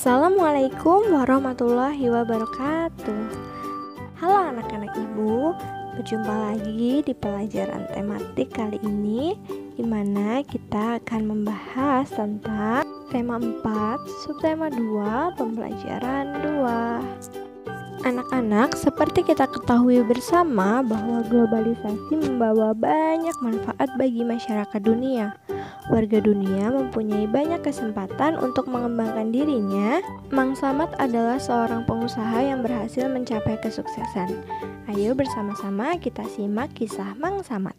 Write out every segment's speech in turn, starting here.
Assalamualaikum warahmatullahi wabarakatuh. Halo anak-anak ibu, berjumpa lagi di pelajaran tematik kali ini, di mana kita akan membahas tentang tema 4, subtema 2, pembelajaran 2. Anak-anak, seperti kita ketahui bersama bahwa globalisasi membawa banyak manfaat bagi masyarakat dunia. Warga dunia mempunyai banyak kesempatan untuk mengembangkan dirinya. Mang Samad adalah seorang pengusaha yang berhasil mencapai kesuksesan. Ayo bersama-sama kita simak kisah Mang Samad.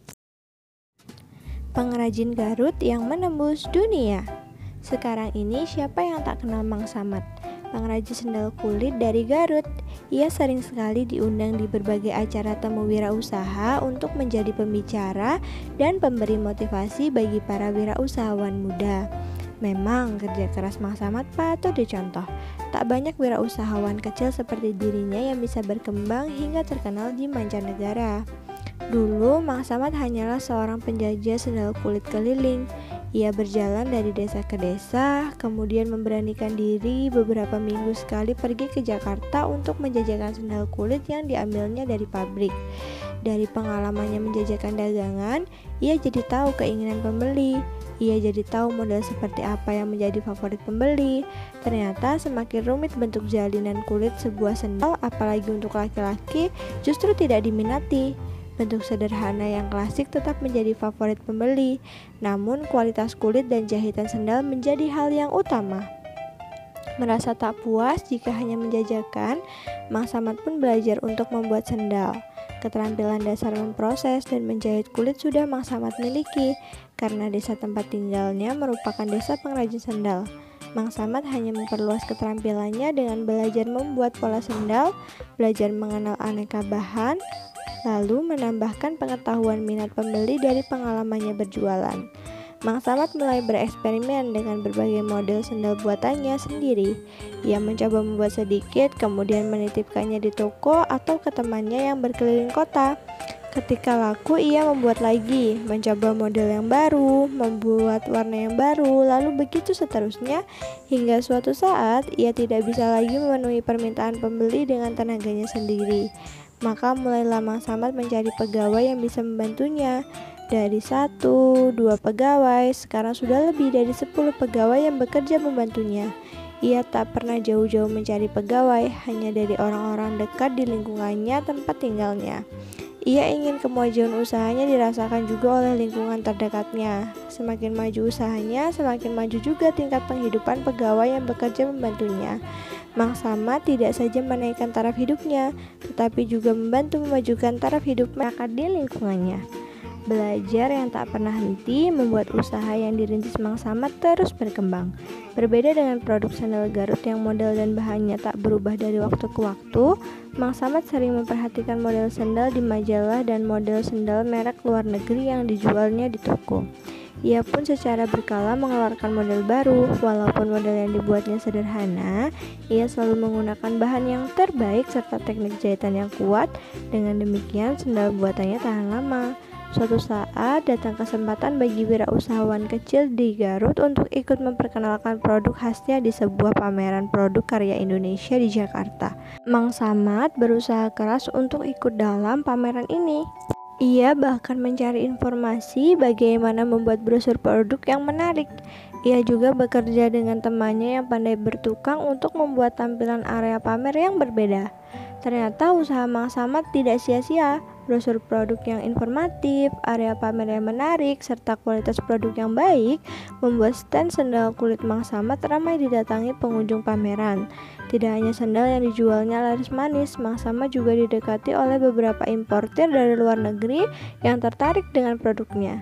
Pengrajin Garut yang menembus dunia. Sekarang ini siapa yang tak kenal Mang Samad? Pengrajin sendal kulit dari Garut. Ia sering sekali diundang di berbagai acara temu wirausaha untuk menjadi pembicara dan pemberi motivasi bagi para wirausahawan muda. Memang kerja keras Mang Samad patut dicontoh. Tak banyak wirausahawan kecil seperti dirinya yang bisa berkembang hingga terkenal di mancanegara. Dulu Mang Samad hanyalah seorang penjajah sendal kulit keliling. Ia berjalan dari desa ke desa, kemudian memberanikan diri beberapa minggu sekali pergi ke Jakarta untuk menjajakan sendal kulit yang diambilnya dari pabrik. Dari pengalamannya menjajakan dagangan, ia jadi tahu keinginan pembeli. Ia jadi tahu model seperti apa yang menjadi favorit pembeli. Ternyata semakin rumit bentuk jalinan kulit sebuah sendal, apalagi untuk laki-laki, justru tidak diminati. Bentuk sederhana yang klasik tetap menjadi favorit pembeli, namun kualitas kulit dan jahitan sendal menjadi hal yang utama. Merasa tak puas jika hanya menjajakan, Mang Samad pun belajar untuk membuat sendal. Keterampilan dasar memproses dan menjahit kulit sudah Mang Samad miliki, karena desa tempat tinggalnya merupakan desa pengrajin sendal. Mang Samad hanya memperluas keterampilannya dengan belajar membuat pola sendal, belajar mengenal aneka bahan, lalu menambahkan pengetahuan minat pembeli dari pengalamannya berjualan. Mang Samad mulai bereksperimen dengan berbagai model sendal buatannya sendiri. Ia mencoba membuat sedikit, kemudian menitipkannya di toko atau ke temannya yang berkeliling kota. Ketika laku, ia membuat lagi, mencoba model yang baru, membuat warna yang baru, lalu begitu seterusnya, hingga suatu saat ia tidak bisa lagi memenuhi permintaan pembeli dengan tenaganya sendiri. Maka mulailah Mang Samad mencari pegawai yang bisa membantunya. Dari 1-2 pegawai, sekarang sudah lebih dari 10 pegawai yang bekerja membantunya. Ia tak pernah jauh-jauh mencari pegawai, hanya dari orang-orang dekat di lingkungannya tempat tinggalnya. Ia ingin kemajuan usahanya dirasakan juga oleh lingkungan terdekatnya. Semakin maju usahanya, semakin maju juga tingkat penghidupan pegawai yang bekerja membantunya. Mang Samad tidak saja menaikkan taraf hidupnya, tetapi juga membantu memajukan taraf hidup masyarakat di lingkungannya. Belajar yang tak pernah henti membuat usaha yang dirintis Mang Samad terus berkembang. Berbeda dengan produk sandal Garut yang model dan bahannya tak berubah dari waktu ke waktu, Mang Samad sering memperhatikan model sandal di majalah dan model sandal merek luar negeri yang dijualnya di toko. Ia pun secara berkala mengeluarkan model baru. Walaupun model yang dibuatnya sederhana, ia selalu menggunakan bahan yang terbaik serta teknik jahitan yang kuat. Dengan demikian, sandal buatannya tahan lama. Suatu saat datang kesempatan bagi wirausahawan kecil di Garut untuk ikut memperkenalkan produk khasnya di sebuah pameran produk karya Indonesia di Jakarta. Mang Samad berusaha keras untuk ikut dalam pameran ini. Ia bahkan mencari informasi bagaimana membuat brosur produk yang menarik. Ia juga bekerja dengan temannya yang pandai bertukang untuk membuat tampilan area pamer yang berbeda. Ternyata usaha Mang Samad tidak sia-sia. Brosur produk yang informatif, area pamer yang menarik, serta kualitas produk yang baik membuat stand sandal kulit Mang Samad ramai didatangi pengunjung pameran. Tidak hanya sandal yang dijualnya laris manis, Mang Samad juga didekati oleh beberapa importir dari luar negeri yang tertarik dengan produknya.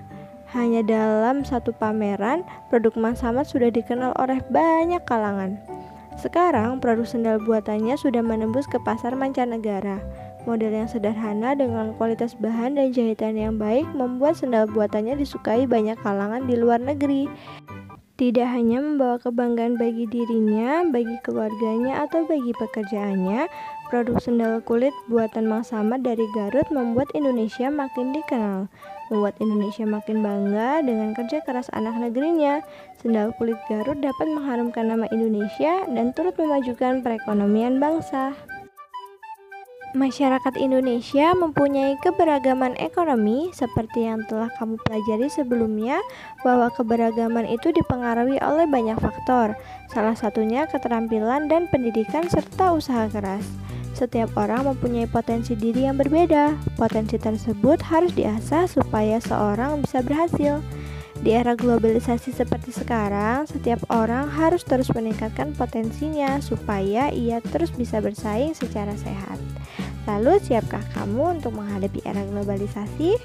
Hanya dalam satu pameran, produk Mang Samad sudah dikenal oleh banyak kalangan. Sekarang, produk sandal buatannya sudah menembus ke pasar mancanegara. Model yang sederhana dengan kualitas bahan dan jahitan yang baik membuat sandal buatannya disukai banyak kalangan di luar negeri. Tidak hanya membawa kebanggaan bagi dirinya, bagi keluarganya, atau bagi pekerjaannya, produk sendal kulit buatan Mang Samad dari Garut membuat Indonesia makin dikenal, membuat Indonesia makin bangga dengan kerja keras anak negerinya. Sendal kulit Garut dapat mengharumkan nama Indonesia dan turut memajukan perekonomian bangsa. Masyarakat Indonesia mempunyai keberagaman ekonomi seperti yang telah kamu pelajari sebelumnya, bahwa keberagaman itu dipengaruhi oleh banyak faktor, salah satunya keterampilan dan pendidikan serta usaha keras. Setiap orang mempunyai potensi diri yang berbeda. Potensi tersebut harus diasah supaya seorang bisa berhasil. Di era globalisasi seperti sekarang, setiap orang harus terus meningkatkan potensinya supaya ia terus bisa bersaing secara sehat. Lalu, siapkah kamu untuk menghadapi era globalisasi?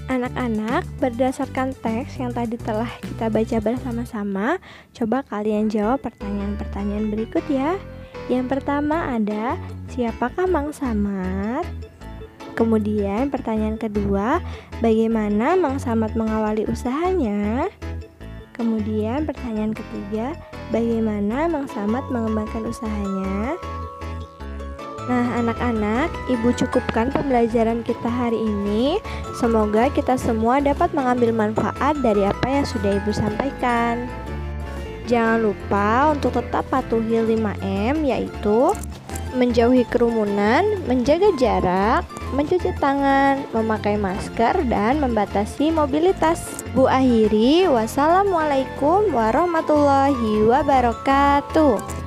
Anak-anak, berdasarkan teks yang tadi telah kita baca bersama-sama, coba kalian jawab pertanyaan-pertanyaan berikut ya. Yang pertama ada, siapakah Mang Samad? Kemudian pertanyaan kedua, bagaimana Mang Samad mengawali usahanya? Kemudian pertanyaan ketiga, bagaimana Mang Samad mengembangkan usahanya? Nah, anak-anak, Ibu cukupkan pembelajaran kita hari ini. Semoga kita semua dapat mengambil manfaat dari apa yang sudah Ibu sampaikan. Jangan lupa untuk tetap patuhi 5M, yaitu menjauhi kerumunan, menjaga jarak, mencuci tangan, memakai masker, dan membatasi mobilitas. Bu akhiri, wassalamualaikum warahmatullahi wabarakatuh.